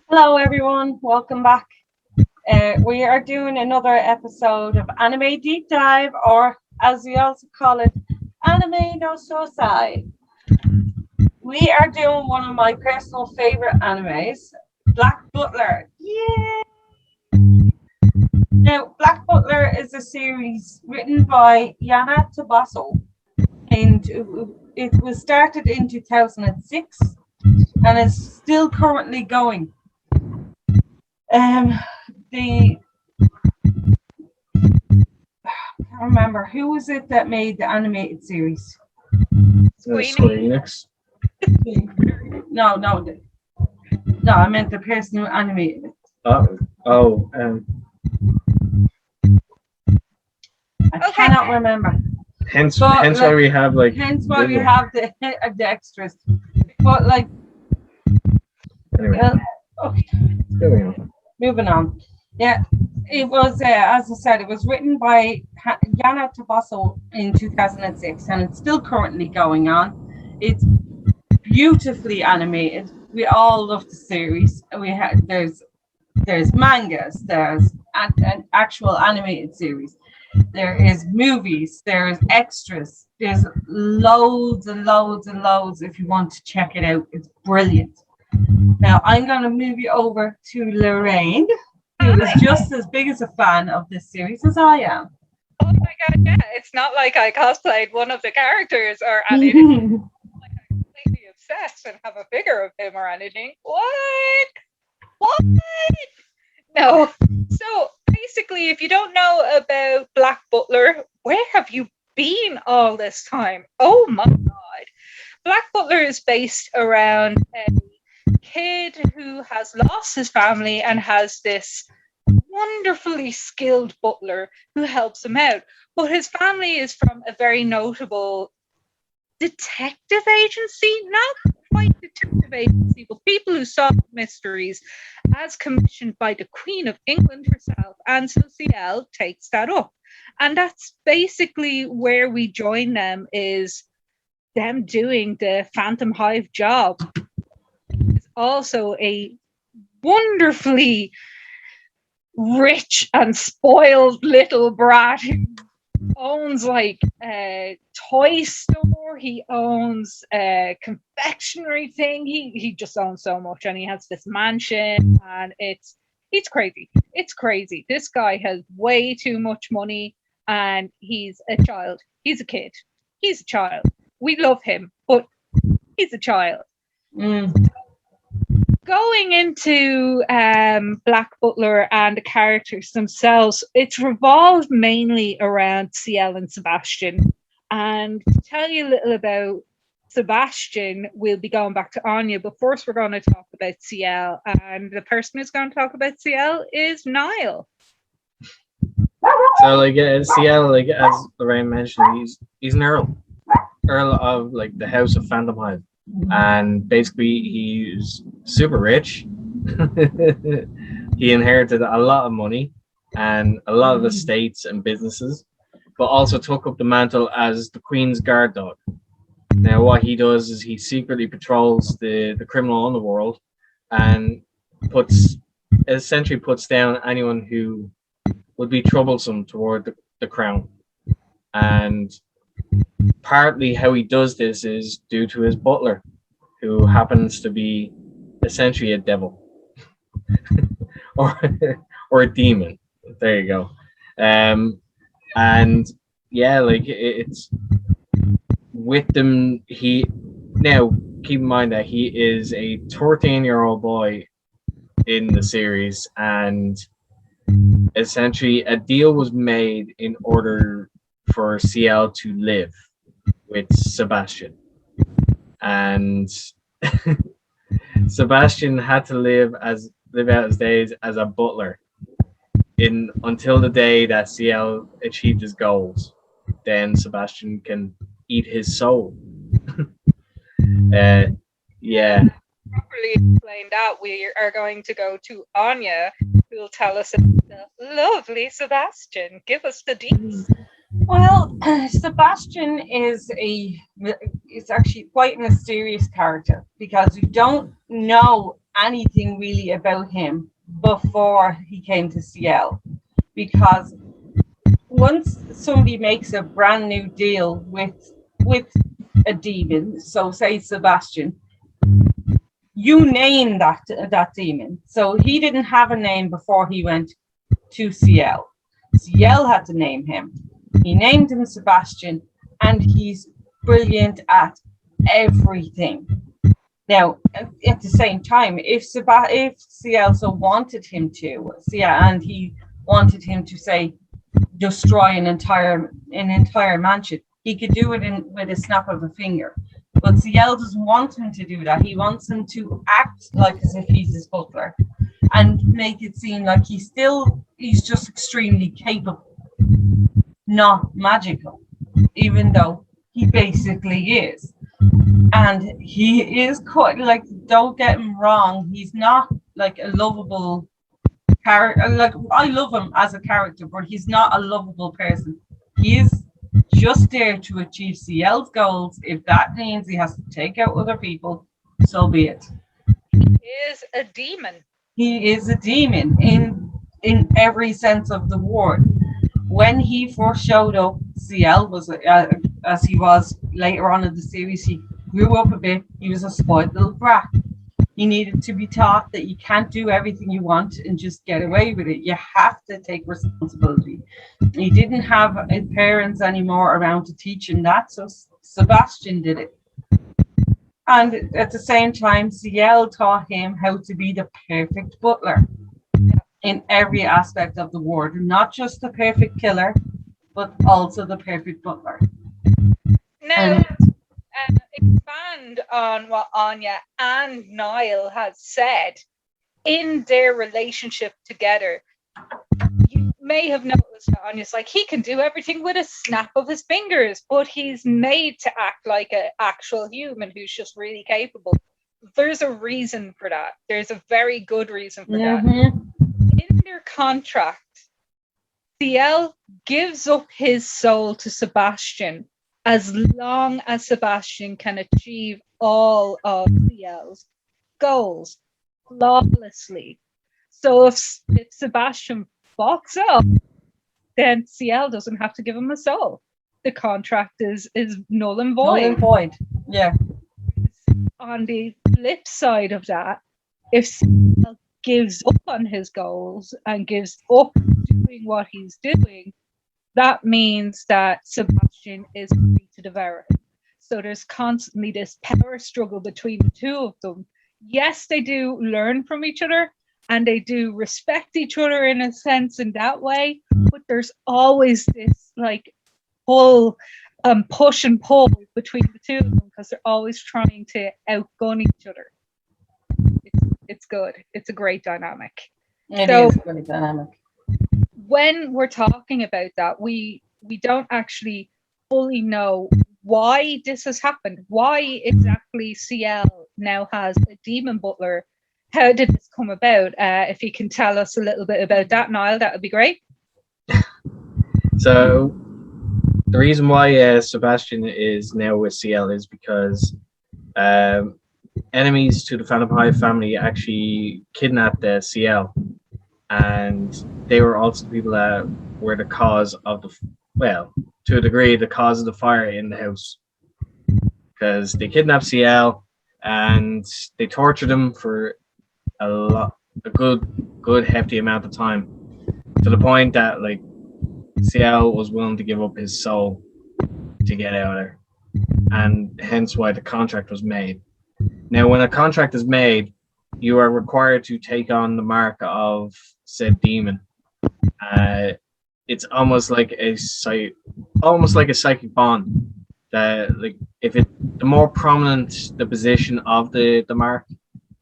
Hello, everyone. Welcome back. We are doing another episode of Anime Deep Dive, or as we also call it, Anime no Shosai. We are doing one of my personal favorite animes, Black Butler. Yeah. Now, Black Butler is a series written by Yana Tabasso, and it was started in 2006 and is still currently going. Um, the I can't remember who was it that made the animated series. Square Enix. No, no. I meant the person who animated it. Oh, oh, I cannot remember. hence But, why we have hence why we have the extras. But anyway, okay, moving on. moving on. Yeah, it was as I said, it was written by Yana Tabasso in 2006, and it's still currently going on. It's beautifully animated. We all love the series. There's mangas, there's an actual animated series, there is movies, there's extras, there's loads and loads and loads. If you want to check it out, it's brilliant. Now I'm going to move you over to Lorraine, who is just as big as a fan of this series as I am. Oh my god, yeah. It's not like I cosplayed one of the characters or anything. Like I'm completely obsessed and have a figure of him or anything. What? No. So basically, if you don't know about Black Butler, where have you been all this time? Oh my god. Black Butler is based around a kid who has lost his family and has this wonderfully skilled butler who helps him out. But his family is from a very notable detective agency, not quite detective agency, but people who solve mysteries as commissioned by the Queen of England herself. And so Ciel takes that up. And that's basically where we join them, is them doing the Phantom Hive job. It's also a wonderfully rich and spoiled little brat who owns like a toy store. He owns a confectionery thing. He just owns so much, and he has this mansion, and it's crazy. It's crazy. This guy has way too much money, and he's a child. He's a kid. He's a child. We love him, but he's a child. Going into Black Butler and the characters themselves, it's revolved mainly around Ciel and Sebastian. And to tell you a little about Sebastian, we'll be going back to Áine, but first we're going to talk about Ciel. And the person who's going to talk about Ciel is Niall. So Ciel, as Lorraine mentioned, he's an earl of the House of Phantom Hive, and basically he's super rich. He inherited a lot of money and a lot of estates and businesses, but also took up the mantle as the Queen's guard dog. Now, what he does is he secretly patrols the criminal underworld and essentially puts down anyone who would be troublesome toward the crown. And partly how he does this is due to his butler, who happens to be essentially a devil or a demon. There you go. And yeah, it's with them. Now keep in mind that he is a 13-year-old boy in the series, and essentially a deal was made in order for Ciel to live with Sebastian, and Sebastian had to live out his days as a butler until the day that Ciel achieved his goals. Then Sebastian can eat his soul. Yeah. Properly explain that, we are going to go to Áine, who will tell us about the lovely Sebastian. Give us the deets. Well, Sebastian is actually quite a mysterious character because you don't know anything really about him before he came to Ciel. Because once somebody makes a brand new deal with a demon, so say Sebastian, you name that demon. So he didn't have a name before he went to Ciel. Ciel had to name him. He named him Sebastian, and he's brilliant at everything. Now, at the same time, if Ciel so wanted him to, and he wanted him to say destroy an entire mansion, he could do it with a snap of a finger. But Ciel doesn't want him to do that. He wants him to act like as if he's his butler and make it seem like he's just extremely capable, not magical, even though he basically is. And he is quite like, don't get him wrong, he's not like a lovable character. Like, I love him as a character, but he's not a lovable person. He is just there to achieve Ciel's goals. If that means he has to take out other people, so be it. Is a demon. He is a demon in every sense of the word. When he first showed up, Ciel was as he was later on in the series. He grew up a bit. He was a spoiled little brat. He needed to be taught that you can't do everything you want and just get away with it. You have to take responsibility. He didn't have his parents anymore around to teach him that, so Sebastian did it. And at the same time, Ciel taught him how to be the perfect butler in every aspect of the word, not just the perfect killer, but also the perfect butler. Now, And expand on what Áine and Niall has said in their relationship together. You may have noticed that Áine's like, he can do everything with a snap of his fingers, but he's made to act like an actual human who's just really capable. There's a reason for that. There's a very good reason for that. In their contract, Ciel gives up his soul to Sebastian as long as Sebastian can achieve all of Ciel's goals flawlessly. So if Sebastian fucks up, then Ciel doesn't have to give him a soul. The contract is null and void. null and void. Yeah. On the flip side of that, if Ciel gives up on his goals and gives up doing what he's doing, that means that Sebastian is free to devour him. So there's constantly this power struggle between the two of them. Yes, they do learn from each other and they do respect each other in a sense in that way, but there's always this like push and pull between the two of them because they're always trying to outgun each other. It's good. It's a great dynamic. It is a great dynamic. When we're talking about that, we don't actually fully know why this has happened. Why exactly Ciel now has a demon butler? How did this come about? If you can tell us a little bit about that, Niall, that would be great. So the reason why Sebastian is now with Ciel is because enemies to the Phantom Hive family actually kidnapped Ciel, and they were also the people that were the cause of to a degree, the cause of the fire in the house, because they kidnapped Ciel and they tortured him for a good hefty amount of time, to the point that like Ciel was willing to give up his soul to get out of there, and hence why the contract was made. Now, when a contract is made, you are required to take on the mark of said demon. It's almost like a psychic bond. That like the more prominent the position of the mark,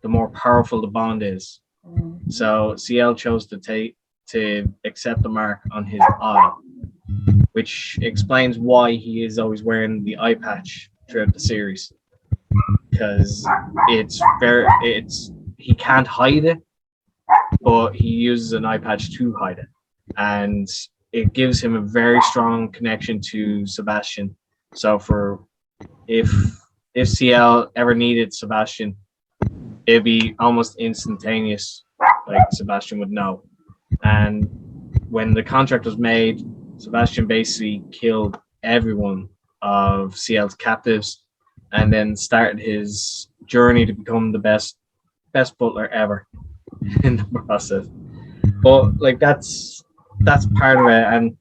the more powerful the bond is. So Ciel chose to accept the mark on his eye, which explains why he is always wearing the eye patch throughout the series, because he can't hide it, but he uses an eye patch to hide it, and it gives him a very strong connection to Sebastian. So if Ciel ever needed Sebastian, it'd be almost instantaneous. Like Sebastian would know. And when the contract was made, Sebastian basically killed everyone of Ciel's captives, and then started his journey to become the best butler ever in the process. But like that's part of it, and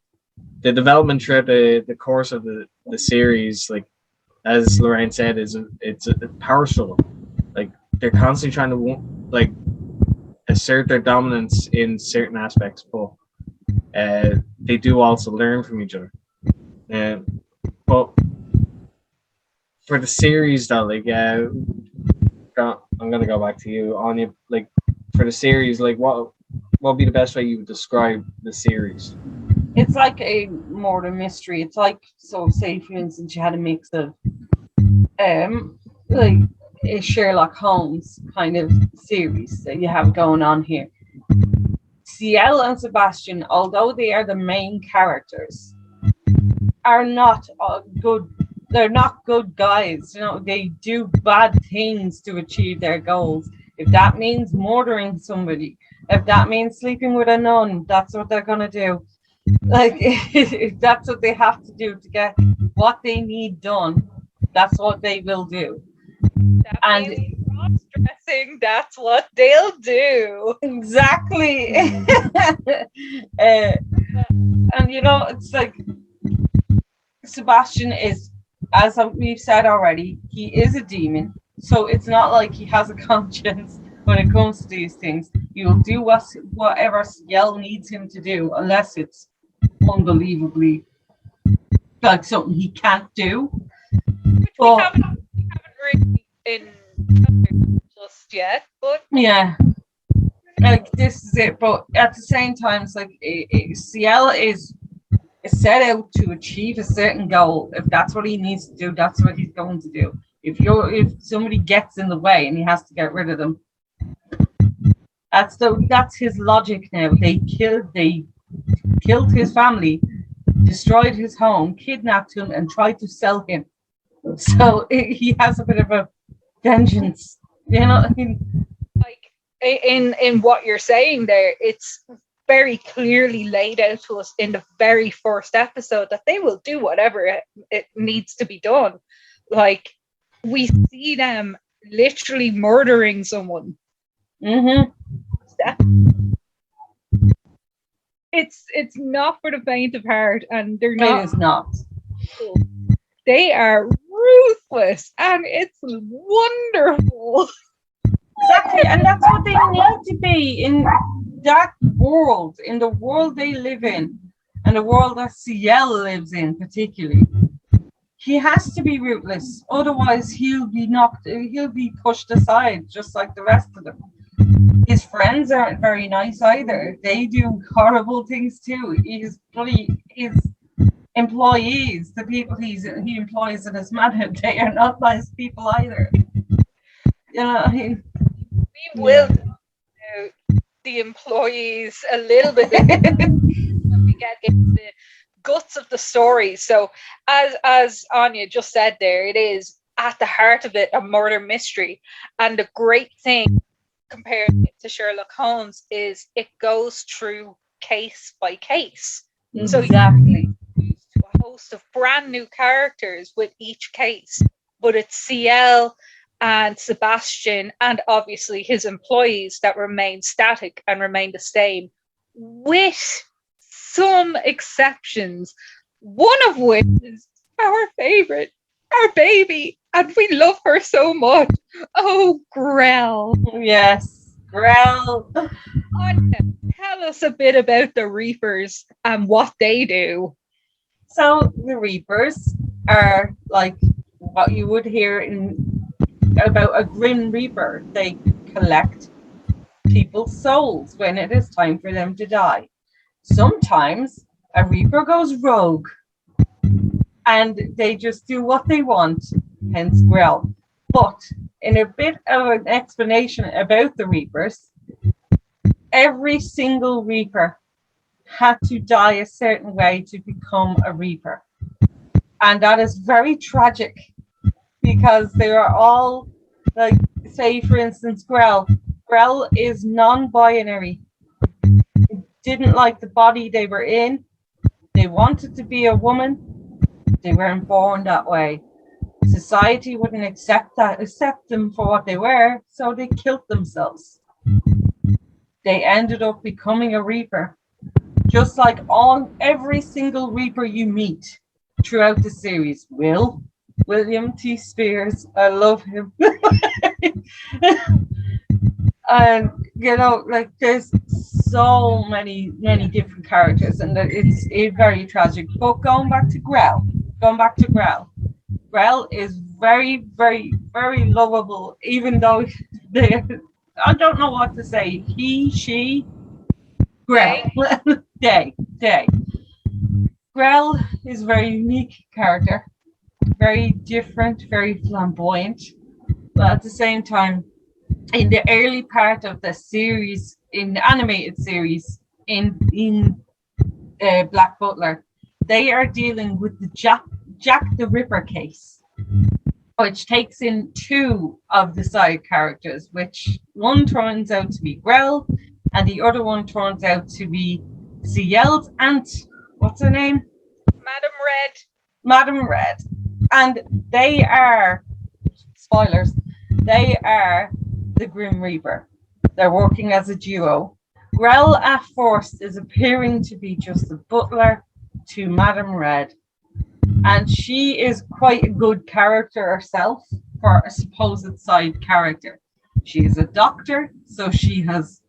the development throughout the course of the series, like as Lorraine said, it's a power struggle. Like they're constantly trying to like assert their dominance in certain aspects, but they do also learn from each other. But for the series, though, like I'm gonna go back to you, Áine. Like for the series, like what would be the best way you would describe the series? It's like a murder mystery. It's like, so say for instance you had a mix of like a Sherlock Holmes kind of series that you have going on here. Ciel and Sebastian, although they are the main characters, are not good. They're not good guys. You know, they do bad things to achieve their goals. If that means murdering somebody, if that means sleeping with a nun, that's what they're gonna do. Like, if that's what they have to do to get what they need done, that's what they will do. And cross-dressing, that's what they'll do. Exactly. And you know, it's like Sebastian is, as we've said already, he is a demon. So it's not like he has a conscience when it comes to these things. He will do whatever Ciel needs him to do, unless it's unbelievably like something he can't do. Which we haven't really in just yet, but yeah, like this is it. But at the same time, it's like Ciel is set out to achieve a certain goal. If that's what he needs to do, that's what he's going to do. If somebody gets in the way and he has to get rid of them, that's his logic now. They killed his family, destroyed his home, kidnapped him, and tried to sell him. So he has a bit of a vengeance, you know. Like in what you're saying there, it's very clearly laid out to us in the very first episode that they will do whatever it needs to be done. Like we see them literally murdering someone. Mm-hmm. It's not for the faint of heart, and they're not. It is not. They are ruthless, and it's wonderful. Exactly, and that's what they need to be in that world, in the world they live in, and the world that Ciel lives in, particularly. He has to be ruthless, otherwise he'll be pushed aside, just like the rest of them. His friends aren't very nice either. They do horrible things too. His employees, the people he employs in his manhunt, they are not nice people either. You know, we will the employees a little bit when we get into the guts of the story. So as Áine just said there, it is at the heart of it a murder mystery. And the great thing comparing it to Sherlock Holmes is it goes through case by case. Exactly. So you to a host of brand new characters with each case, but it's Ciel and Sebastian and obviously his employees that remain static and remain the same, with some exceptions, one of which is our favorite, our baby, and we love her so much. Oh, Grell. Yes, Grell. Tell us a bit about the Reapers and what they do. So the Reapers are like what you would hear about a Grim Reaper. They collect people's souls when it is time for them to die. Sometimes a Reaper goes rogue and they just do what they want, hence Grell. But in a bit of an explanation about the Reapers, every single Reaper had to die a certain way to become a Reaper. And that is very tragic because they are all, like, say, for instance, Grell. Grell is non-binary. Didn't like the body they were in. They wanted to be a woman. They weren't born that way. Society wouldn't accept them for what they were, so they killed themselves. They ended up becoming a Reaper. Just like every single Reaper you meet throughout the series. William T. Spears, I love him. And like there's so many different characters, and it's very tragic. But going back to Grell, Grell is very, very, very lovable, even though I don't know what to say. He, she, Grell. Day. Grell is a very unique character, very different, very flamboyant, but at the same time, in the early part of the series, in the animated series, in Black Butler, they are dealing with the Jack the Ripper case, which takes in two of the side characters, which one turns out to be Grell, and the other one turns out to be Ciel's aunt. What's her name? Madam Red. And they are, spoilers, they are the Grim Reaper. They're working as a duo. Grell at first is appearing to be just a butler to Madam Red. And she is quite a good character herself for a supposed side character. She is a doctor, so she has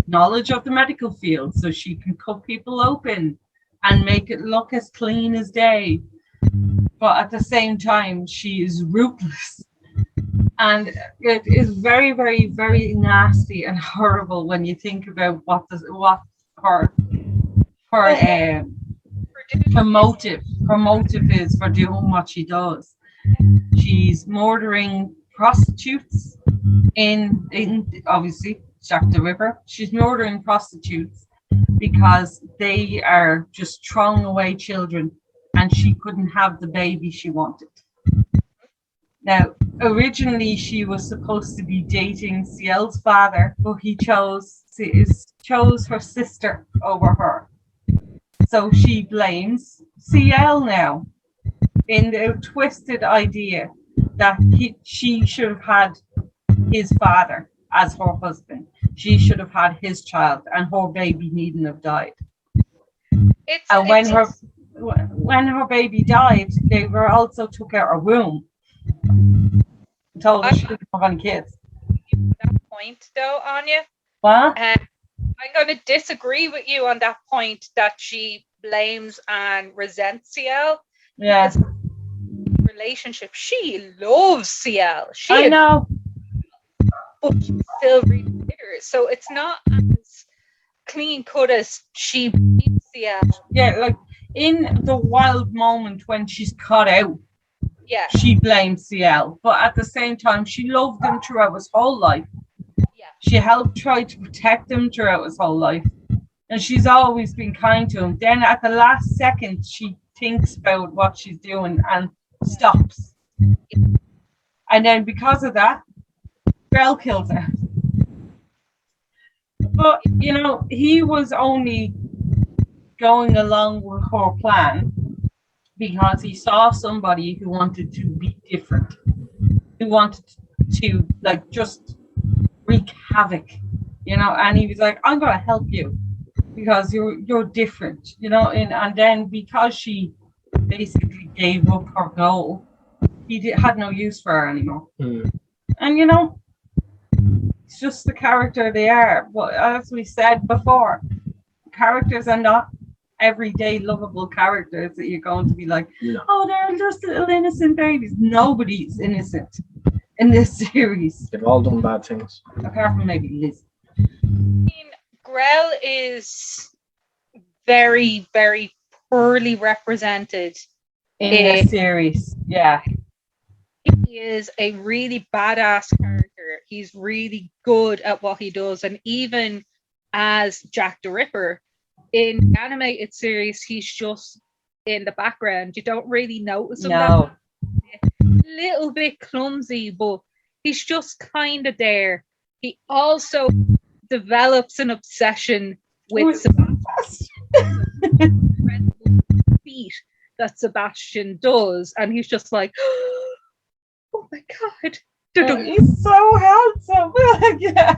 knowledge of the medical field, so she can cut people open and make it look as clean as day. But at the same time, she is ruthless. And it is very, very, very nasty and horrible when you think about what her motive is for doing what she does. She's murdering prostitutes in obviously Jack the Ripper. She's murdering prostitutes because they are just throwing away children, and she couldn't have the baby she wanted. Now, originally she was supposed to be dating Ciel's father, but he chose her sister over her. So she blames Ciel now in the twisted idea that she should have had his father as her husband. She should have had his child, and her baby needn't have died. When her baby died, they were also took out a room. Told her she didn't have any kids. That point, though, Áine. What? I'm going to disagree with you on that point that she blames and resents Ciel. Yeah. Relationship. She loves Ciel. I know. But she's still really bitter. So it's not as clean cut as she blames Ciel. Yeah, like in the wild moment when she's cut out, yeah, she blames Ciel. But at the same time, she loved him throughout his whole life. Yeah. She helped try to protect him throughout his whole life. And she's always been kind to him. Then at the last second, she thinks about what she's doing and stops. And then because of that, Grell kills her. But, he was only going along with her plan because he saw somebody who wanted to be different, who wanted to, like, just wreak havoc, and he was like, I'm going to help you because you're different, and then because she basically gave up her goal, he had no use for her anymore. And it's just the character they are. But as we said before, characters are not everyday lovable characters that you're going to be like, oh, they're just little innocent babies. Nobody's innocent in this series. They've all done bad things. Apart from maybe Liz. I mean, Grell is very, very poorly represented in the series. Yeah. He is a really badass character. He's really good at what he does. And even as Jack the Ripper, in the animated series, he's just in the background. You don't really notice him. No. A little bit clumsy, but he's just kind of there. He also develops an obsession with Sebastian. Feet that Sebastian does, and he's just like, oh my god. He's so handsome. Yeah.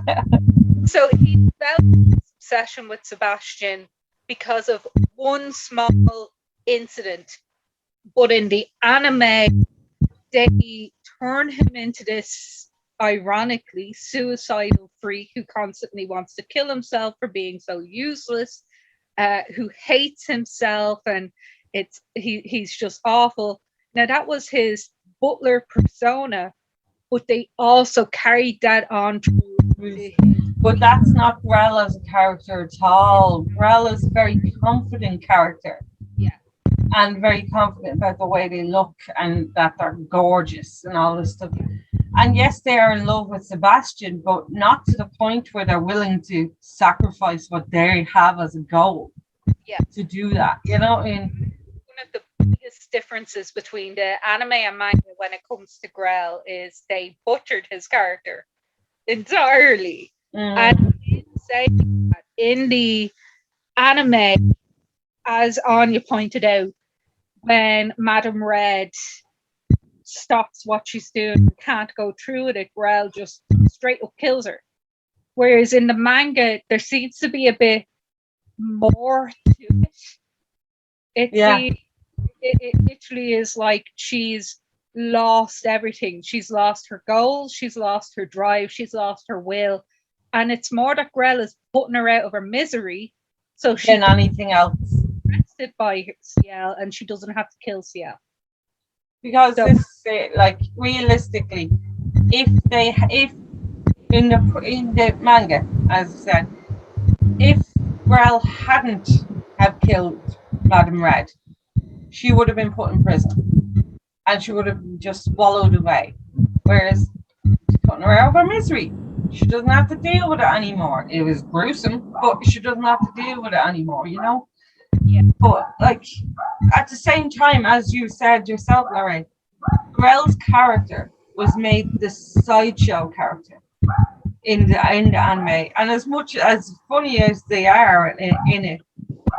So he developed this obsession with Sebastian because of one small incident. But in the anime, they turn him into this, ironically, suicidal freak who constantly wants to kill himself for being so useless, who hates himself, and he's just awful. Now that was his butler persona, but they also carried that on through. But that's not Grell as a character at all. Grell is a very confident character. Yeah. And very confident about the way they look and that they're gorgeous and all this stuff. And yes, they are in love with Sebastian, but not to the point where they're willing to sacrifice what they have as a goal. Yeah. To do that, you know. One of the biggest differences between the anime and manga when it comes to Grell is they butchered his character entirely. And in saying that, in the anime, as Áine pointed out, when Madame Red stops what she's doing and can't go through with it, Grell just straight up kills her. Whereas in the manga, there seems to be a bit more to it. It literally is like she's lost everything. She's lost her goals, she's lost her drive, she's lost her will. And it's more that Grell is putting her out of her misery so she's than anything else. Arrested by Ciel, and she doesn't have to kill Ciel. Because like realistically, if in the manga, as I said, if Grell hadn't have killed Madame Red, she would have been put in prison and she would have just swallowed away. Whereas she's putting her out of her misery. She doesn't have to deal with it anymore. It was gruesome, but she doesn't have to deal with it anymore, you know? Yeah. But like at the same time, as you said yourself, Lorraine, Grell's character was made the sideshow character in the anime. And as much as funny as they are in it,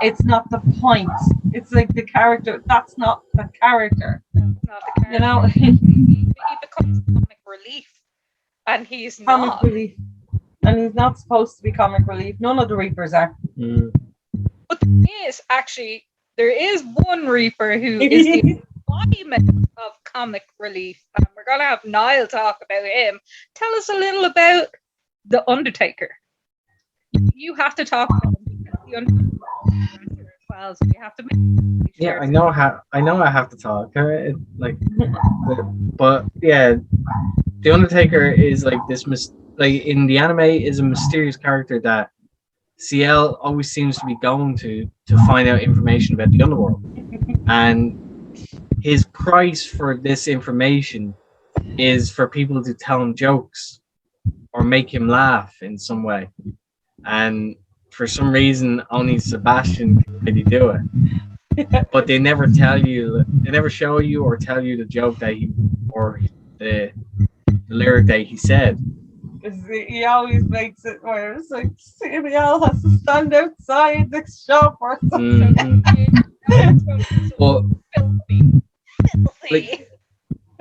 it's not the point. It's like the character, that's not the character. Not the character. You know? He becomes comic relief. And he's Comic not. relief. And he's not supposed to be comic relief. None of the Reapers are. But there is one Reaper who is the embodiment of comic relief. And we're going to have Niall talk about him. Tell us a little about the Undertaker. You have to talk about him because the Undertaker as well, so you have to make Yeah, I know I have to talk. But yeah, the Undertaker is like this. Like in the anime, is a mysterious character that Ciel always seems to be going to find out information about the underworld, and his price for this information is for people to tell him jokes or make him laugh in some way. And for some reason, only Sebastian can really do it. But they never show you or tell you the joke that the lyric that he said. He always makes it where it's like Ciel has to stand outside the shop or something. But filthy. like,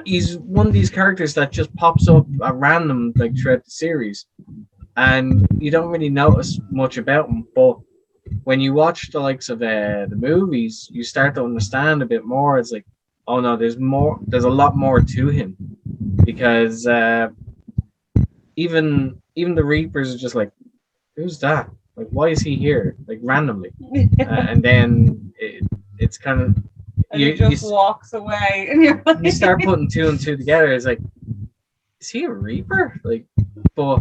he's one of these characters that just pops up at random like throughout the series, and you don't really notice much about him. But when you watch the likes of the movies, you start to understand a bit more. It's like, oh no, there's more. There's a lot more to him, because even the Reapers are just like, who's that? Like, why is he here? Like randomly, and then it's kind of. And he just walks away, and you're like, you start putting two and two together. It's like, is he a Reaper? Like, but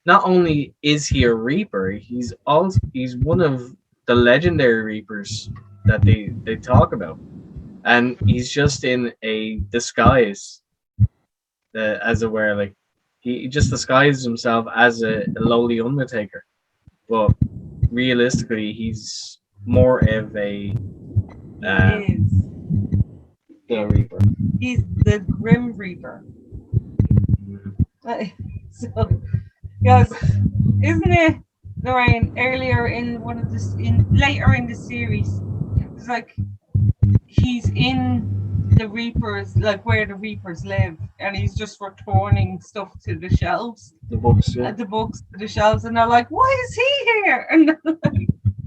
not only is he a Reaper, he's one of the legendary Reapers that they talk about, and he's just in a disguise, as it were. Like he just disguises himself as a lowly Undertaker, but realistically, he's more of a He is. the Reaper. He's the Grim Reaper. So, because isn't it, Lorraine? Earlier in one of this, later in the series, it's like he's in the Reapers, like where the Reapers live, and he's just returning stuff to the shelves, The books, yeah. the books to the shelves, and they're like, "Why is he here?" And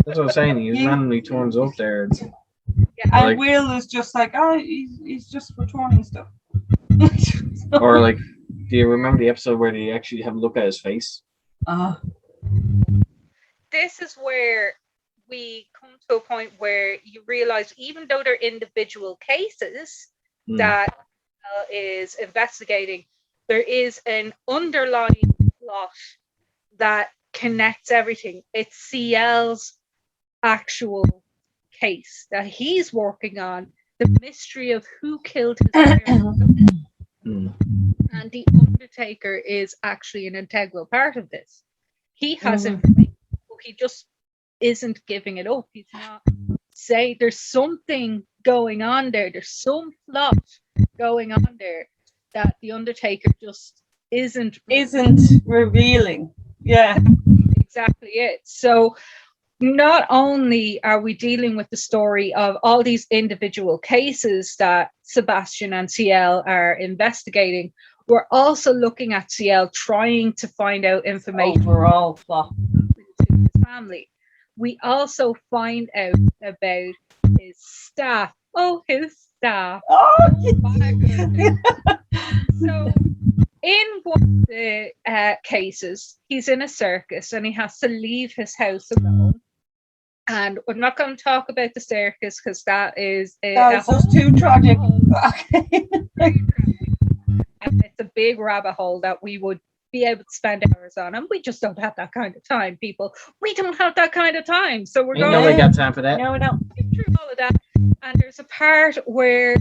That's what I'm saying. He Yeah. randomly turns up there. It's, and Will is just like, "Oh, he's just returning stuff." or like, do you remember the episode where they actually have a look at his face? This is where we come to a point where you realize, even though they're individual cases that is investigating, there is an underlying plot that connects everything. It's Ciel's actual case that he's working on, the mystery of who killed his parents. And the Undertaker is actually an integral part of this. He has information, but he just isn't giving it up. He's not saying there's something going on there. There's some plot going on there that the Undertaker just isn't revealing. Yeah, exactly it. So not only are we dealing with the story of all these individual cases that Sebastian and Ciel are investigating, we're also looking at Ciel trying to find out information overall plot to his family. We also find out about his staff. Oh, his staff. Oh, my goodness. So in one of the cases, he's in a circus and he has to leave his house alone. And we're not going to talk about the circus because that is just too tragic. And it's a big rabbit hole that we would be able to spend hours on, and we just don't have that kind of time, people. We don't have that kind of time, so we're going. Nobody got time for that. No, we don't. Through all of that, and there's a part where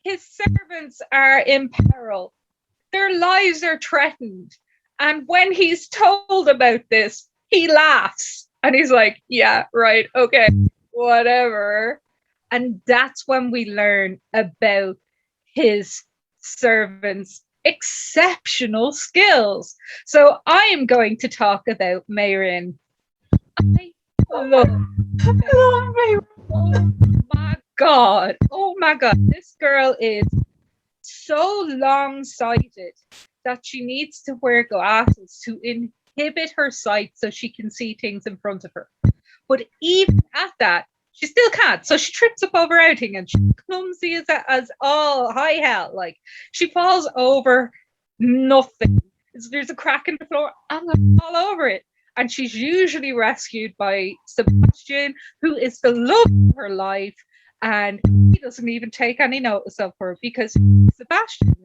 his servants are in peril. Their lives are threatened, and when he's told about this, he laughs. And he's like, yeah, right, okay, whatever. And that's when we learn about his servants' exceptional skills. So I am going to talk about Mayrin. I love Mayrin. Oh my God. This girl is so long-sighted that she needs to wear glasses to inhibit her sight so she can see things in front of her. But even at that, she still can't. So she trips up over everything and she's clumsy as all high hell. Like, she falls over nothing. There's a crack in the floor, I'm gonna fall over it. And she's usually rescued by Sebastian, who is the love of her life. And he doesn't even take any notice of her because Sebastian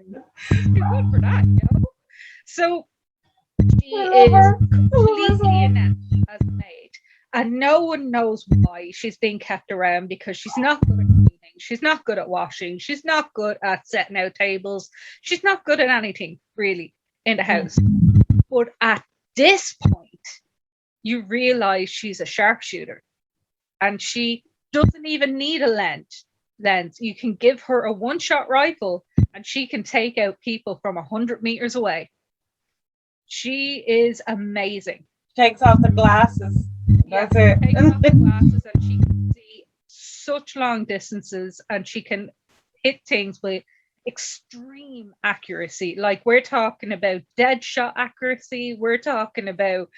is too good for that, you know? So she is completely inept as a maid, and no one knows why she's being kept around, because she's not good at cleaning, she's not good at washing, she's not good at setting out tables, she's not good at anything really in the house. But at this point, you realize she's a sharpshooter, and she doesn't even need a lens. You can give her a one-shot rifle and she can take out people from 100 meters away. She is amazing. Takes off the glasses. That's it. Takes off the glasses and she can see such long distances, and she can hit things with extreme accuracy. Like, we're talking about dead shot accuracy, we're talking about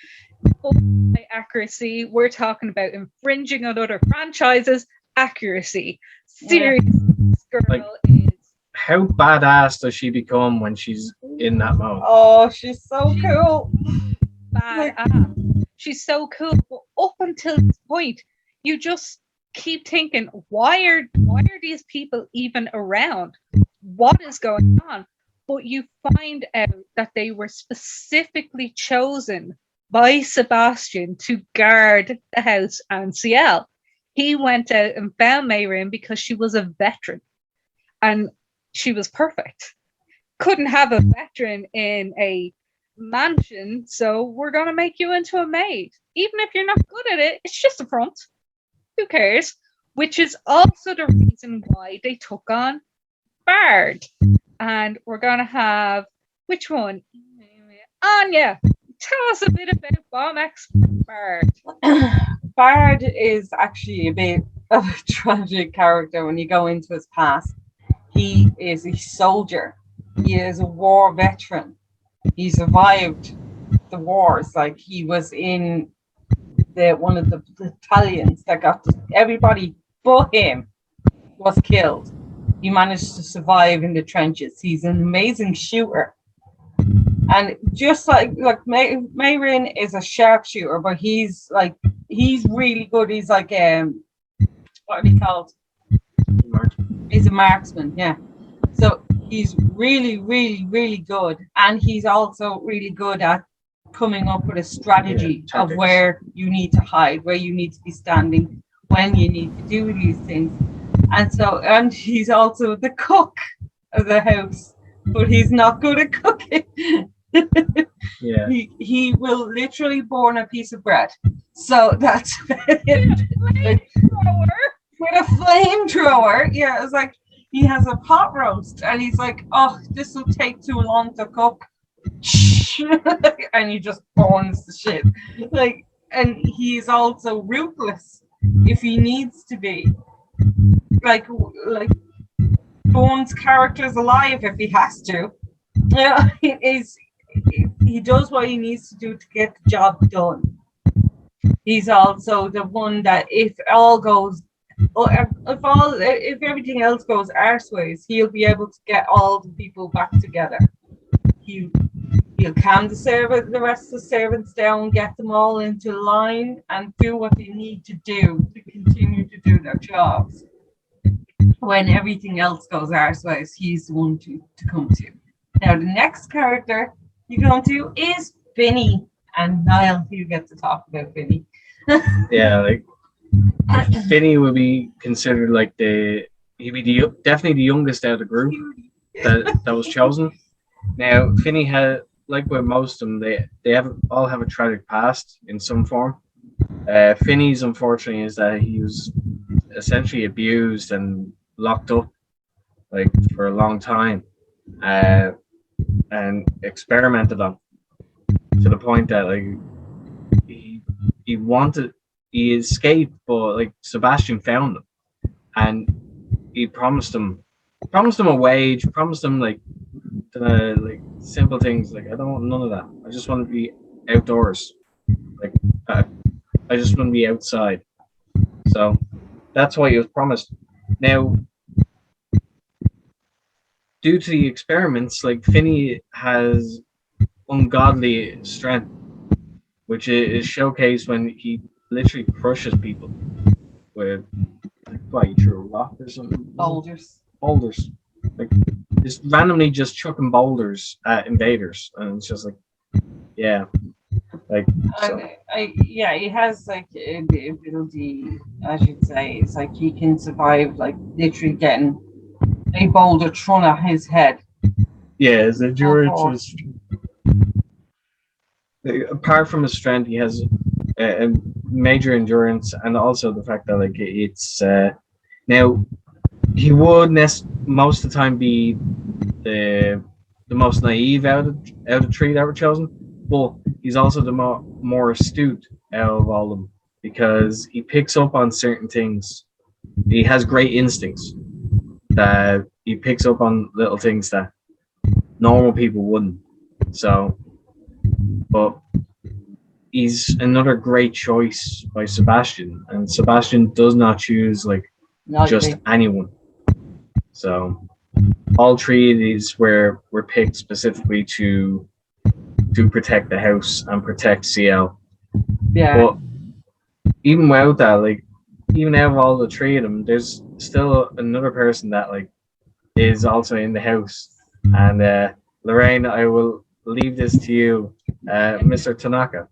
accuracy, we're talking about infringing on other franchises accuracy. Seriously, this girl is. How badass does she become when she's in that mode? Oh, she's so cool. Badass. She's so cool. But up until this point, you just keep thinking, why are these people even around? What is going on? But you find out that they were specifically chosen by Sebastian to guard the house and Ciel. He went out and found Mayrin because she was a veteran and she was perfect. Couldn't have a veteran in a mansion, so we're gonna make you into a maid. Even if you're not good at it, it's just a front. Who cares? Which is also the reason why they took on Bard. And we're gonna have which one? Áine, tell us a bit about Bomb X Bard. Bard is actually a bit of a tragic character when you go into his past. He is a soldier. He is a war veteran. He survived the wars. Like, he was in one of the battalions that got everybody but him was killed. He managed to survive in the trenches. He's an amazing shooter. And just like Mayrin is a sharpshooter, but he's really good. He's like what are they called? He's a marksman, yeah. So he's really, really, really good, and he's also really good at coming up with a strategy of where you need to hide, where you need to be standing, when you need to do these things. And he's also the cook of the house, but he's not good at cooking. Yeah. He will literally burn a piece of bread. So that's it. With a flamethrower. Yeah, it's like he has a pot roast and he's like, oh, this will take too long to cook. And he just burns the shit. Like, and he's also ruthless if he needs to be. Like burns characters alive if he has to. Yeah, he does what he needs to do to get the job done. He's also the one that if everything else goes arseways, he'll be able to get all the people back together. He'll calm the rest of the servants down, get them all into line, and do what they need to do to continue to do their jobs. When everything else goes arseways, he's the one to come to. Now, the next character you're going to is Finny, and Niall, you get to talk about Finny. Yeah, like Finny would be considered like he'd be definitely the youngest out of the group that was chosen. Now, Finny had, like with most of them, they all have a tragic past in some form. Finny's, unfortunately, is that he was essentially abused and locked up like for a long time, and experimented on to the point that like he escaped, but like Sebastian found him, and he promised him a wage, promised him like simple things like, I don't want none of that. I just want to be outdoors. Like I just want to be outside. So that's what he was promised. Now, due to the experiments, like Finny has ungodly strength, which is showcased when he literally crushes people with he threw a rock or something. Boulders. Like just randomly just chucking boulders at invaders, and it's just like, yeah. Like so. He has like the ability, I should say, it's like he can survive like literally getting a boulder thrown at his head. Yeah, his endurance apart from his strength, he has a major endurance, and also the fact that like it's now he would most of the time be the most naive out of three that were chosen, but he's also the more astute out of all of them because he picks up on certain things. He has great instincts that he picks up on little things that normal people wouldn't. So, but he's another great choice by Sebastian, and Sebastian does not choose just anyone. So all three of these were picked specifically to protect the house and protect Ciel. Yeah. But even without that, even out of all the three of them, there's still another person that is also in the house. And Lorraine, I will leave this to you, Mr. Tanaka.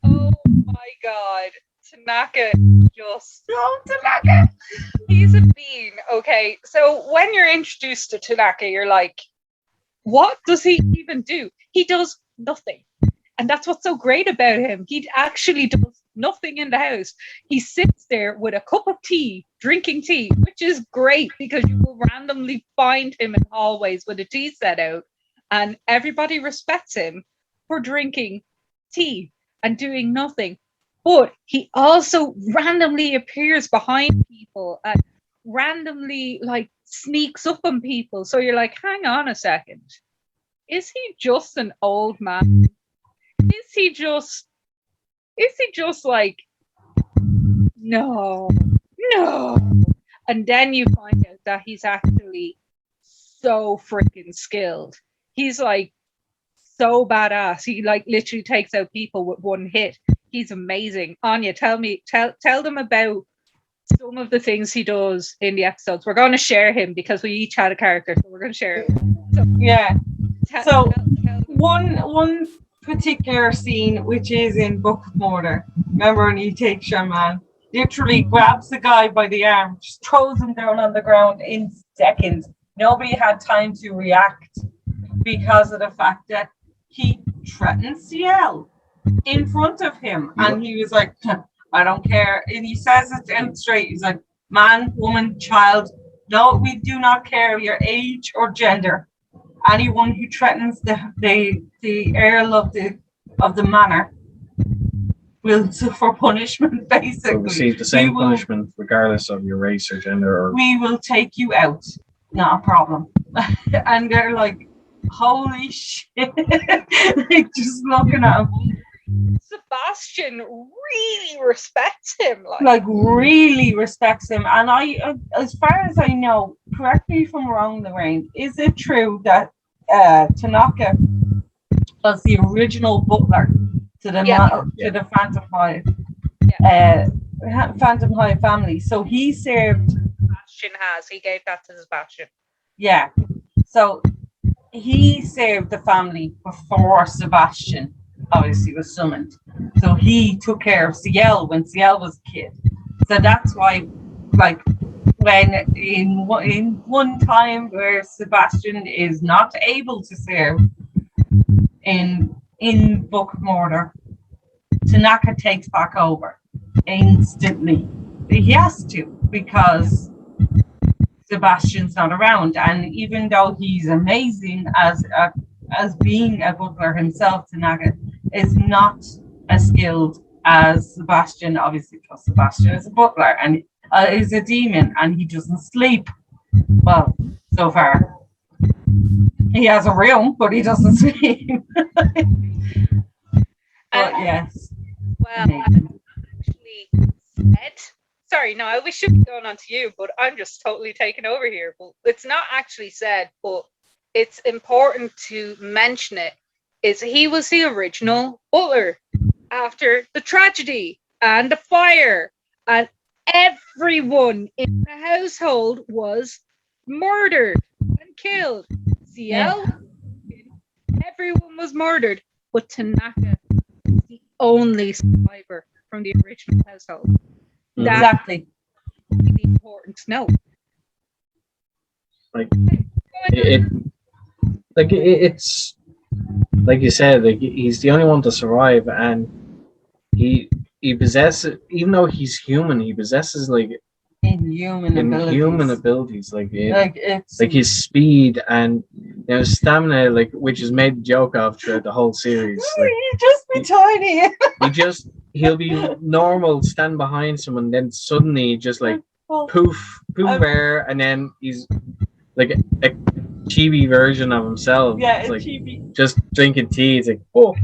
Oh my God, Tanaka Tanaka. He's a bean. Okay, so when you're introduced to Tanaka, you're like, what does he even do? He does nothing. And that's what's so great about him. He actually does nothing in the house. He sits there with a cup of tea, drinking tea, which is great because you will randomly find him in hallways with a tea set out, and everybody respects him for drinking tea and doing nothing. But he also randomly appears behind people and randomly like sneaks up on people. So you're like, hang on a second. Is he just an old man? Is he just like, no. And then you find out that he's actually so freaking skilled. He's like so badass. He like literally takes out people with one hit. He's amazing. Áine, tell them about some of the things he does in the episodes. We're going to share him because we each had a character, so we're going to share him. So, yeah. tell One particular scene, which is in Book of Murder. Remember when he takes your man, literally grabs the guy by the arm, just throws him down on the ground in seconds. Nobody had time to react because of the fact that he threatened Ciel in front of him, and he was like, I don't care. And he says it down straight. He's like, man, woman, child, no, we do not care your age or gender. Anyone who threatens the earl of the manor will suffer punishment, basically. Will receive the same punishment regardless of your race or gender. Or... We will take you out. Not a problem. And they're like, holy shit. Like, just looking at him. Sebastian really respects him. Like really respects him. And I, as far as I know, correct me if I'm wrong, Lorraine, is it true that Tanaka was the original butler to the Phantom Hive? Phantom Hive family. So he served. Sebastian he gave that to Sebastian. Yeah. So he served the family before Sebastian obviously was summoned. So he took care of Ciel when Ciel was a kid. So that's why, like, when in one time where Sebastian is not able to serve in Book of Murder, Tanaka takes back over instantly. He has to, because Sebastian's not around, and even though he's amazing as being a butler himself, Tanaka is not as skilled as Sebastian, obviously, because Sebastian is a butler and is a demon, and he doesn't sleep. Well, so far. He has a room, but he doesn't sleep. But yes. Well, actually said. Sorry, no, we should be going on to you, but I'm just totally taking over here. But it's not actually said, but it's important to mention it. Is he was the original butler after the tragedy and the fire, and everyone in the household was murdered and killed. Ciel, everyone was murdered, but Tanaka is the only survivor from the original household. Exactly. That's really important to know. It's like you said, like he's the only one to survive, and he possesses, even though he's human, he possesses like inhuman abilities, like his speed and stamina, like, which is made a joke of throughout the whole series. Like, he'll just be tiny. He'll be normal, stand behind someone, then suddenly just like poof there, and then he's like a chibi version of himself. Yeah, it's like chibi. Just drinking tea. It's like oh.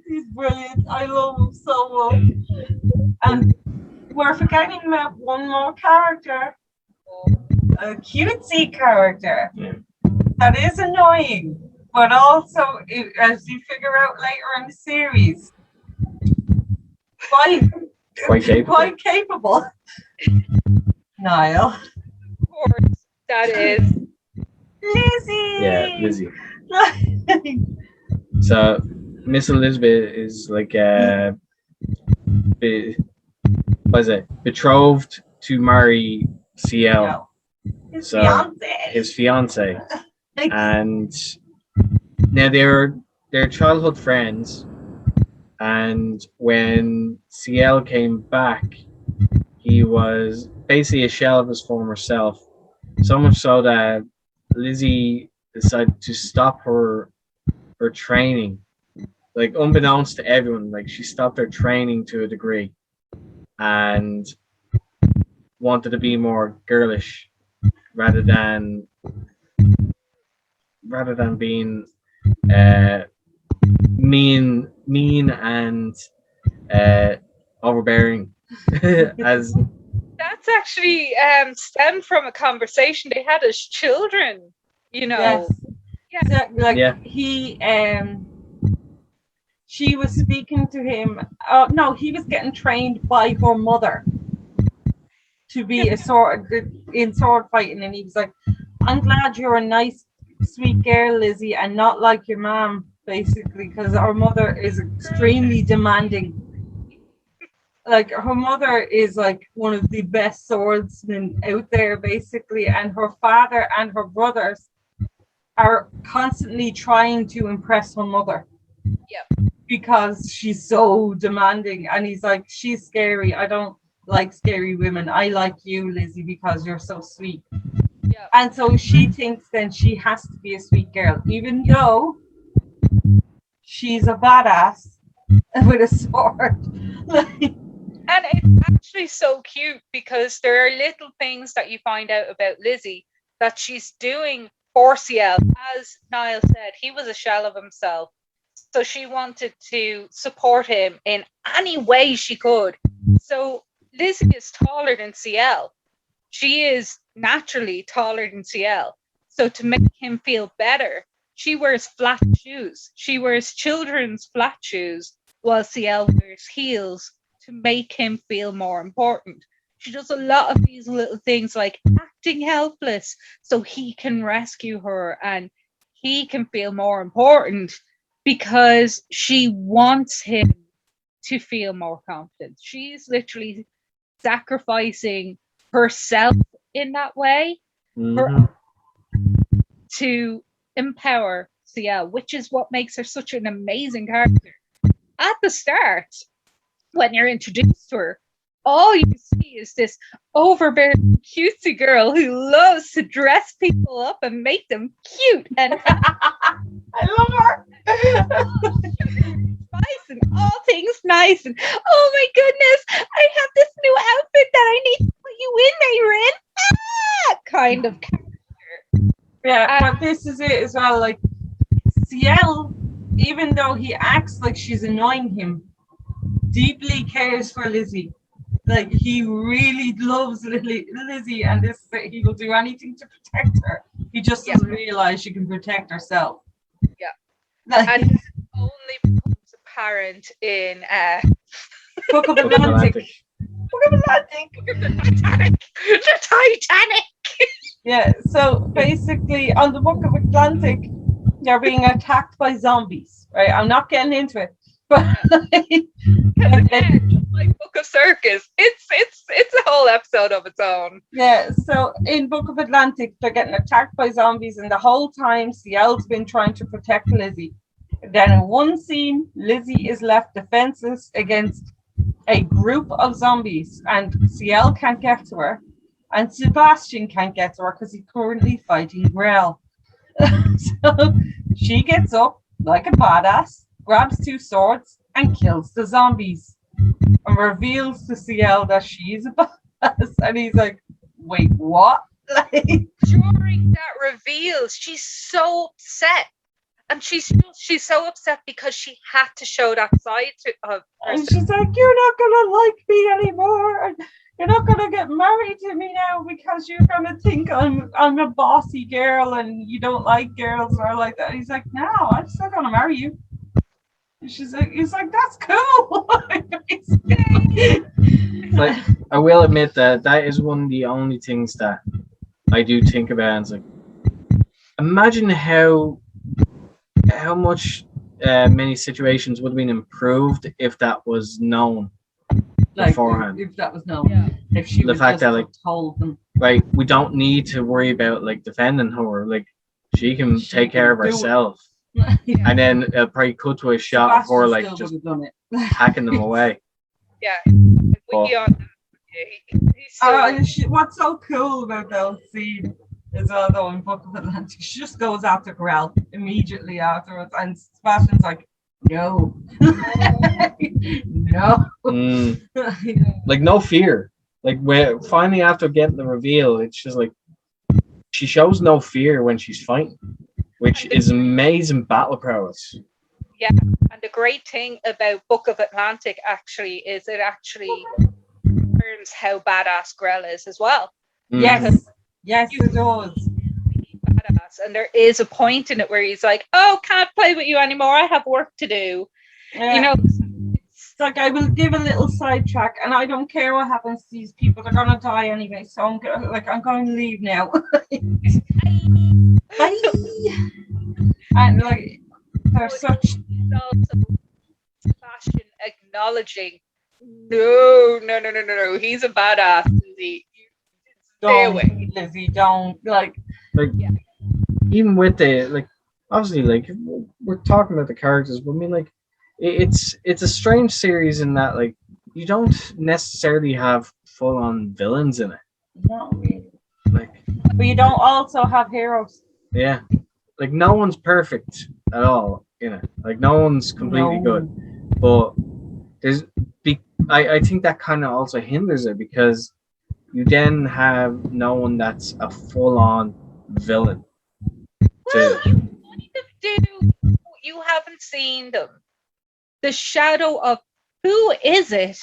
He's brilliant. I love him so much. And we're forgetting about one more character, a cutesy character that is annoying, but also, as you figure out later in the series, quite capable. Niall. Of course, that is Lizzie. Yeah, Lizzie. So Miss Elizabeth is like betrothed to marry Ciel. His fiance. And Now they're childhood friends, and when Ciel came back, he was basically a shell of his former self. So much so that Lizzie decided to stop her training, like unbeknownst to everyone. Like she stopped her training to a degree, and wanted to be more girlish rather than being uh, mean and uh, overbearing as That's actually stemmed from a conversation they had as children. You know, Yes. Yeah. So, like Yeah. she was speaking to him. No, he was getting trained by her mother to be in sword fighting, and he was like, "I'm glad you're a nice, sweet girl, Lizzie, and not like your mom." Basically, because our mother is extremely demanding. Like her mother is like one of the best swordsmen out there, basically, and her father and her brothers are constantly trying to impress her mother. Yep. Because she's so demanding, and he's like, she's scary. I don't like scary women. I like you, Lizzie, because you're so sweet. Yeah. And so she thinks then she has to be a sweet girl, even though she's a badass with a sword. And it's actually so cute because there are little things that you find out about Lizzie that she's doing for Ciel. As Niall said, he was a shell of himself. So she wanted to support him in any way she could. So Lizzie is taller than Ciel. She is naturally taller than Ciel. So to make him feel better, she wears flat shoes. She wears children's flat shoes while Ciel wears heels to make him feel more important. She does a lot of these little things like acting helpless so he can rescue her and he can feel more important because she wants him to feel more confident. She's literally sacrificing herself in that way to empower Ciel, which is what makes her such an amazing character. At the start, when you're introduced to her, all you see is this overbearing cutesy girl who loves to dress people up and make them cute and I love her. nice and all things nice and oh my goodness, I have this new outfit that I need to put you in, Aaron. Kind of character. Yeah, but this is it as well. Like Ciel, even though he acts like she's annoying him, deeply cares for Lizzie. Like he really loves Lizzie, and he will do anything to protect her. He just doesn't realize she can protect herself. Yeah, like, and that only becomes apparent in Book of Atlantic. The Titanic. Yeah, so basically on the Book of Atlantic, they're being attacked by zombies. Right, I'm not getting into it, but like Book of Circus, it's a whole episode of its own. Yeah, so in Book of Atlantic, they're getting attacked by zombies, and the whole time Ciel's been trying to protect Lizzie. Then in one scene, Lizzie is left defenseless against a group of zombies, and Ciel can't get to her, and Sebastian can't get to her because he's currently fighting Grell. So she gets up like a badass, grabs two swords, and kills the zombies, and reveals to Ciel that she's a badass. And he's like, "Wait, what?" During that reveal, she's so upset. And she's so upset because she had to show that side of herself. And she's like, "You're not gonna like me anymore, and you're not gonna get married to me now because you're gonna think I'm a bossy girl and you don't like girls or like that." And he's like, "No, I'm still gonna marry you." And he's like, "That's cool." Like, I will admit that is one of the only things that I do think about. And it's like, imagine how much many situations would have been improved if that was known beforehand. If that was known, if she the fact that told them, right, we don't need to worry about like defending her. Like she can take care of herself. And then it'll probably cut to a shot of her like just hacking them away. Yeah. But- What's so cool about that scene is though in Book of Atlantic, she just goes after Grell immediately afterwards, and Sebastian's like, no, no, like no fear. Like when finally after getting the reveal, it's just like she shows no fear when she's fighting, which is amazing battle prowess. Yeah, and the great thing about Book of Atlantic actually is it actually confirms how badass Grell is as well. Yes, it does. Badass, and there is a point in it where he's like, "Oh, can't play with you anymore. I have work to do." Yeah. You know, it's like I will give a little sidetrack, and I don't care what happens to these people. They're gonna die anyway, so I'm going to leave now. Bye. And like, they're such. also Sebastian acknowledging, no, he's a badass. Lizzie. Stay away. Lizzie, don't like. Even with the like, obviously, like we're talking about the characters, but I mean, like, it's a strange series in that like you don't necessarily have full on villains in it. Not really. Like, but you don't also have heroes. Yeah, like no one's perfect at all. Like no one's completely good. But I think that kind of also hinders it because you then have no one that's a full on villain. Well, you kind of do. You haven't seen them. The shadow of who is it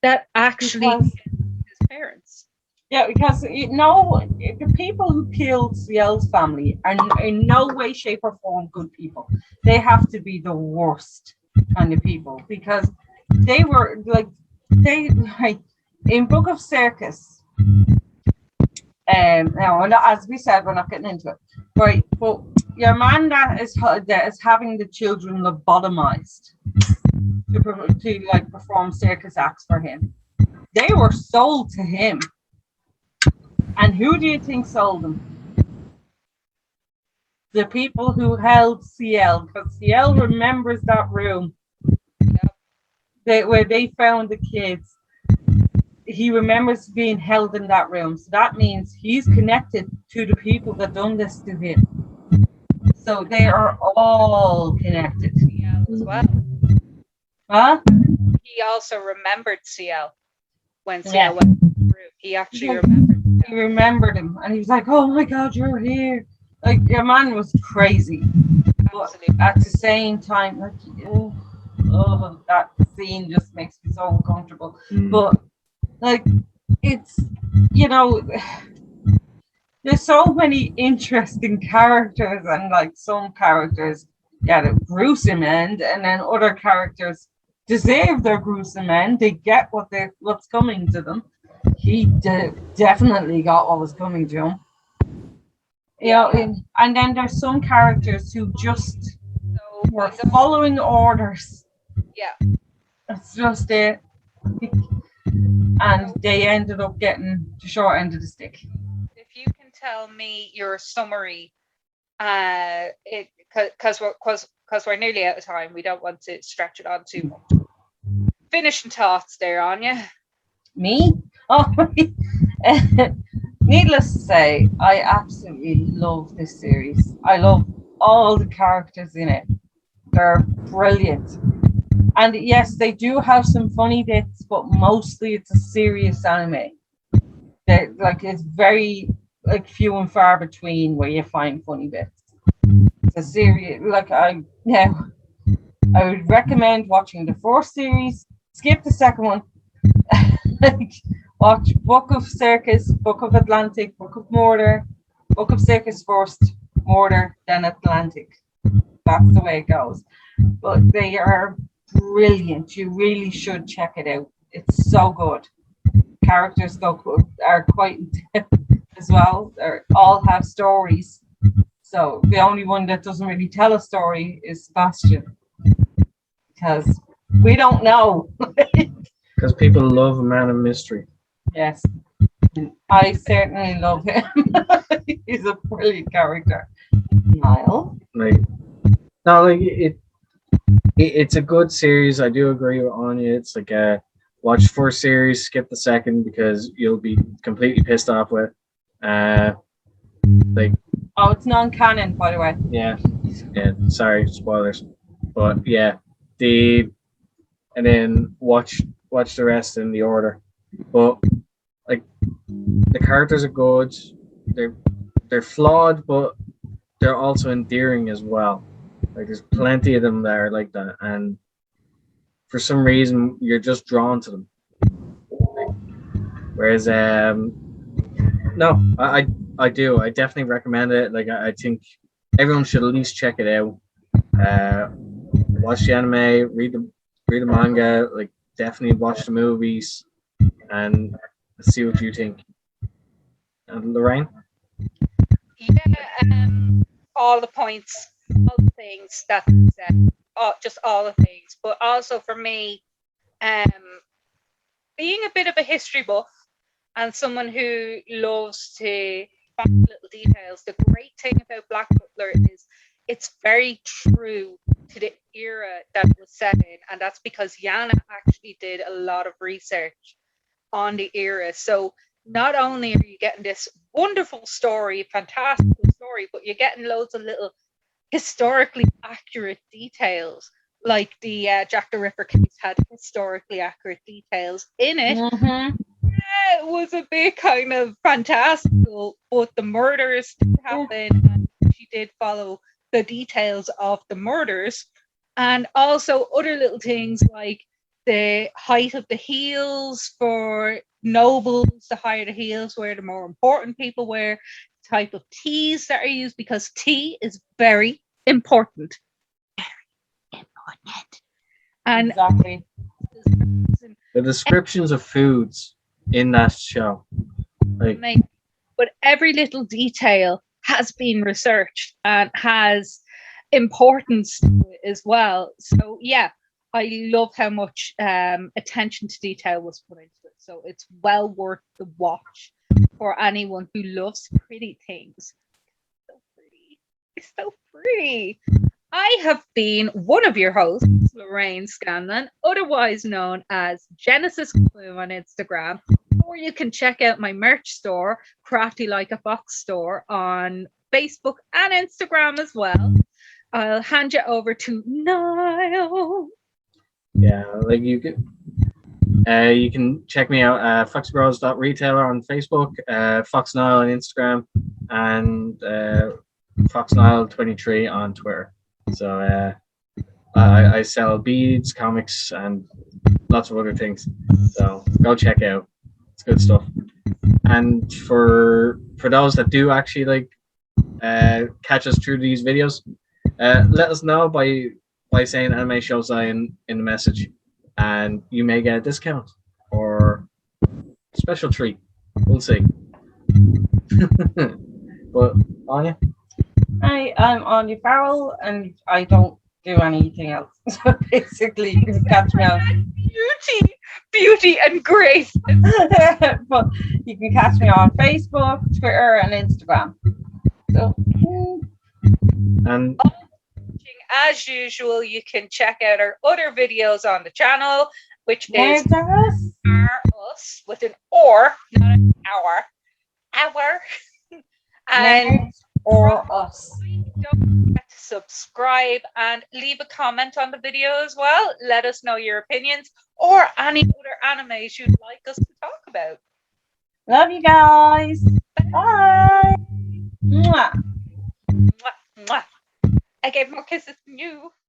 that actually kills his parents? Yeah, because the people who killed Ciel's family are in no way, shape, or form good people. They have to be the worst kind of people because they were in Book of Circus. Now, as we said, we're not getting into it, right? But your man that is having the children lobotomized to like perform circus acts for him. They were sold to him. And who do you think sold them? The people who held Ciel, because Ciel remembers that room where they found the kids. He remembers being held in that room. So that means he's connected to the people that done this to him. So they are all connected. Ciel as well. Huh? He also remembered Ciel when Ciel went through. He actually remembered. He remembered him, and he was like, "Oh my God, you're here!" Like your man was crazy, but at the same time, like, that scene just makes me so uncomfortable. But like, it's there's so many interesting characters, and like some characters get a gruesome end, and then other characters deserve their gruesome end. They get what's coming to them. He definitely got what was coming to him. And then there's some characters who just were following orders. Yeah. That's just it. And they ended up getting the short end of the stick. If you can tell me your summary, because we're nearly out of time, we don't want to stretch it on too much. Finishing thoughts there, Áine. Me? Oh, needless to say, I absolutely love this series. I love all the characters in it. They're brilliant. And yes, they do have some funny bits, but mostly it's a serious anime. It's very few and far between where you find funny bits. It's a serious I would recommend watching the first series, skip the second one. Watch Book of Circus, Book of Atlantic, Book of Murder, Book of Circus first, Murder, then Atlantic. That's the way it goes. But they are brilliant. You really should check it out. It's so good. Characters are quite in-depth as well. They all have stories. So the only one that doesn't really tell a story is Sebastian. Because we don't know. Because people love a man of mystery. Yes, I certainly love him. He's a brilliant character. Niall? Like, No, like it's a good series. I do agree with Anya. It's like watch the first series, skip the second because you'll be completely pissed off with. Like Oh, it's non-canon, by the way. yeah. Sorry, spoilers, but yeah, the and then watch the rest in the order. But like the characters are good. They're flawed, but they're also endearing as well. Like there's plenty of them that are like that, and for some reason you're just drawn to them. Whereas no, I do. I definitely recommend it. Like I think everyone should at least check it out. Watch the anime, read the manga. Like definitely watch the movies, and see what you think. And Lorraine, Yeah, all the points, all the things that you said, just all the things. But also for me, um, being a bit of a history buff and someone who loves to find little details, the great thing about Black Butler is it's very true to the era that it was set in, and that's because Yana actually did a lot of research on the era. So not only are you getting this wonderful story, fantastical story, but you're getting loads of little historically accurate details. Like the Jack the Ripper case had historically accurate details in it. Mm-hmm. It was a bit kind of fantastical, but the murders did happen, and she did follow the details of the murders, and also other little things like the height of the heels for nobles. The higher the heels were, the more important people were. Type of teas that are used, because tea is very important. Very important. And Exactly. the descriptions of foods in that show, like but every little detail has been researched and has importance to it as well. So yeah, I love how much attention to detail was put into it. So it's well worth the watch for anyone who loves pretty things. So pretty. It's so pretty. I have been one of your hosts, Lorraine Scanlon, otherwise known as Genesis Clue on Instagram. Or you can check out my merch store, Crafty Like a Fox store, on Facebook and Instagram as well. I'll hand you over to Niall. yeah, like you can check me out at foxbros.retailer on Facebook, foxnile on Instagram, and foxnile23 on Twitter. So I sell beads, comics, and lots of other things. So go check out. It's good stuff. And for those that do actually like catch us through these videos, let us know by saying anime Shosai in the message, and you may get a discount or special treat. We'll see. But Anya, I'm Áine Farrell, and I don't do anything else. So basically, you can catch me on Beauty and grace. but you can catch me on Facebook, Twitter, and Instagram. So and as usual, you can check out our other videos on the channel, which is Nerds. are us with an or, not an our, and Nerds or us. don't forget to subscribe and leave a comment on the video as well. Let us know your opinions or any other animes you'd like us to talk about. Love you guys. Bye. Mwah. Mwah, mwah. I gave more kisses than you.